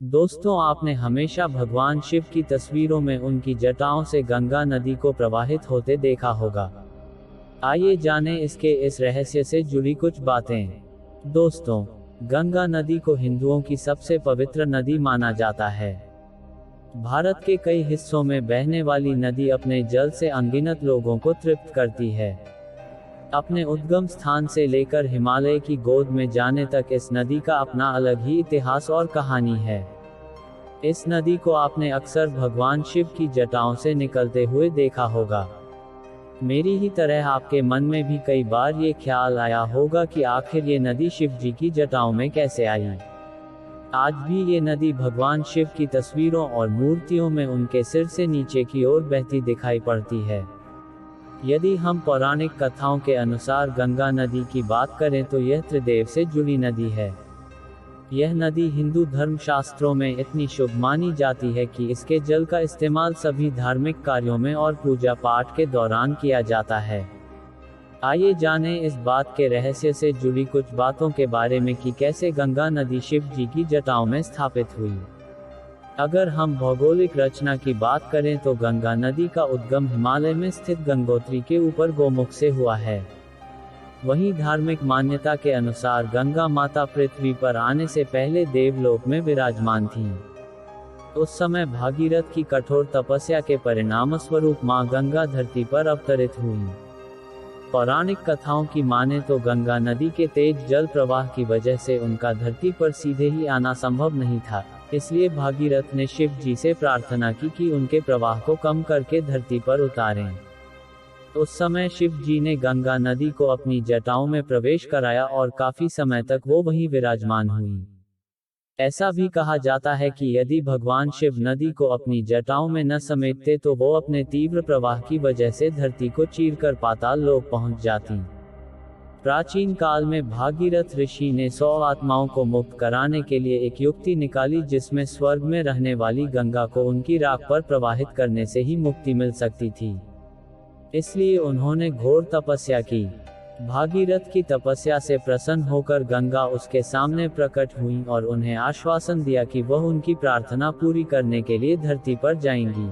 दोस्तों, आपने हमेशा भगवान शिव की तस्वीरों में उनकी जटाओं से गंगा नदी को प्रवाहित होते देखा होगा। आइए जानें इसके इस रहस्य से जुड़ी कुछ बातें। दोस्तों, गंगा नदी को हिंदुओं की सबसे पवित्र नदी माना जाता है। भारत के कई हिस्सों में बहने वाली नदी अपने जल से अनगिनत लोगों को तृप्त करती है। अपने उद्गम स्थान से लेकर हिमालय की गोद में जाने तक इस नदी का अपना अलग ही इतिहास और कहानी है। इस नदी को आपने अक्सर भगवान शिव की जटाओं से निकलते हुए देखा होगा। मेरी ही तरह आपके मन में भी कई बार ये ख्याल आया होगा कि आखिर ये नदी शिव जी की जटाओं में कैसे आई। आज भी ये नदी भगवान शिव की तस्वीरों और मूर्तियों में उनके सिर से नीचे की ओर बहती दिखाई पड़ती है। यदि हम पौराणिक कथाओं के अनुसार गंगा नदी की बात करें तो यह त्रिदेव से जुड़ी नदी है। यह नदी हिंदू धर्मशास्त्रों में इतनी शुभ मानी जाती है कि इसके जल का इस्तेमाल सभी धार्मिक कार्यों में और पूजा पाठ के दौरान किया जाता है। आइए जानें इस बात के रहस्य से जुड़ी कुछ बातों के बारे में कि कैसे गंगा नदी शिव जी की जटाओं में स्थापित हुई। अगर हम भौगोलिक रचना की बात करें तो गंगा नदी का उद्गम हिमालय में स्थित गंगोत्री के ऊपर गोमुख से हुआ है। वहीं धार्मिक मान्यता के अनुसार गंगा माता पृथ्वी पर आने से पहले देवलोक में विराजमान थीं। उस समय भागीरथ की कठोर तपस्या के परिणामस्वरूप मां गंगा धरती पर अवतरित हुई। पौराणिक कथाओं की माने तो गंगा नदी के तेज जल प्रवाह की वजह से उनका धरती पर सीधे ही आना संभव नहीं था, इसलिए भागीरथ ने शिव जी से प्रार्थना की कि उनके प्रवाह को कम करके धरती पर उतारें। उस समय शिव जी ने गंगा नदी को अपनी जटाओं में प्रवेश कराया और काफी समय तक वो वहीं विराजमान हुई। ऐसा भी कहा जाता है कि यदि भगवान शिव नदी को अपनी जटाओं में न समेटते तो वो अपने तीव्र प्रवाह की वजह से धरती को चीरकर पाताल लोक पहुंच जाती। प्राचीन काल में भागीरथ ऋषि ने 100 आत्माओं को मुक्त कराने के लिए एक युक्ति निकाली जिसमें स्वर्ग में रहने वाली गंगा को उनकी राख पर प्रवाहित करने से ही मुक्ति मिल सकती थी। इसलिए उन्होंने घोर तपस्या की। भागीरथ की तपस्या से प्रसन्न होकर गंगा उसके सामने प्रकट हुई और उन्हें आश्वासन दिया कि वह उनकी प्रार्थना पूरी करने के लिए धरती पर जाएंगी।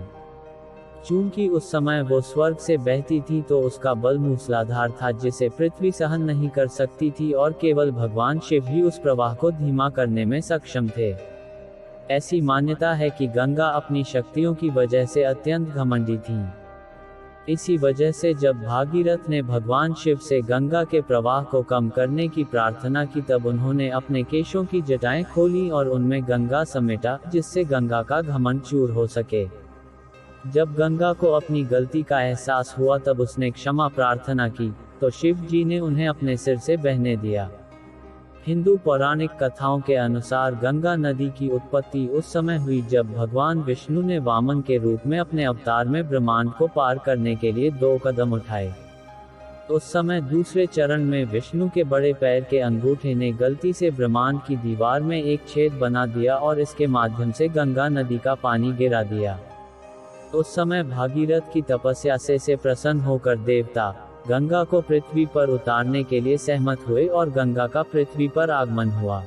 चूंकि उस समय वो स्वर्ग से बहती थी तो उसका बल मूसलाधार था जिसे पृथ्वी सहन नहीं कर सकती थी और केवल भगवान शिव ही उस प्रवाह को धीमा करने में सक्षम थे। ऐसी मान्यता है कि गंगा अपनी शक्तियों की वजह से अत्यंत घमंडी थी। इसी वजह से जब भागीरथ ने भगवान शिव से गंगा के प्रवाह को कम करने की प्रार्थना की तब उन्होंने अपने केशों की जटाएं खोली और उनमें गंगा समेटा, जिससे गंगा का घमंड चूर हो सके। जब गंगा को अपनी गलती का एहसास हुआ तब उसने क्षमा प्रार्थना की, तो शिव जी ने उन्हें अपने सिर से बहने दिया। हिंदू पौराणिक कथाओं के अनुसार गंगा नदी की उत्पत्ति उस समय हुई जब भगवान विष्णु ने वामन के रूप में अपने अवतार में ब्रह्मांड को पार करने के लिए 2 कदम उठाए। उस समय दूसरे चरण में विष्णु के बड़े पैर के अंगूठे ने गलती से ब्रह्मांड की दीवार में एक छेद बना दिया और इसके माध्यम से गंगा नदी का पानी गिरा दिया। उस समय भागीरथ की तपस्या से प्रसन्न होकर देवता गंगा को पृथ्वी पर उतारने के लिए सहमत हुए और गंगा का पृथ्वी पर आगमन हुआ।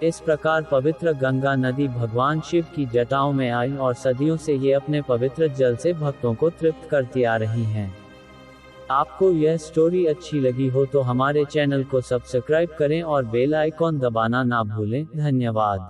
इस प्रकार पवित्र गंगा नदी भगवान शिव की जटाओं में आई और सदियों से ये अपने पवित्र जल से भक्तों को तृप्त करती आ रही हैं। आपको यह स्टोरी अच्छी लगी हो तो हमारे चैनल को सब्सक्राइब करें और बेल आइकॉन दबाना ना भूलें। धन्यवाद।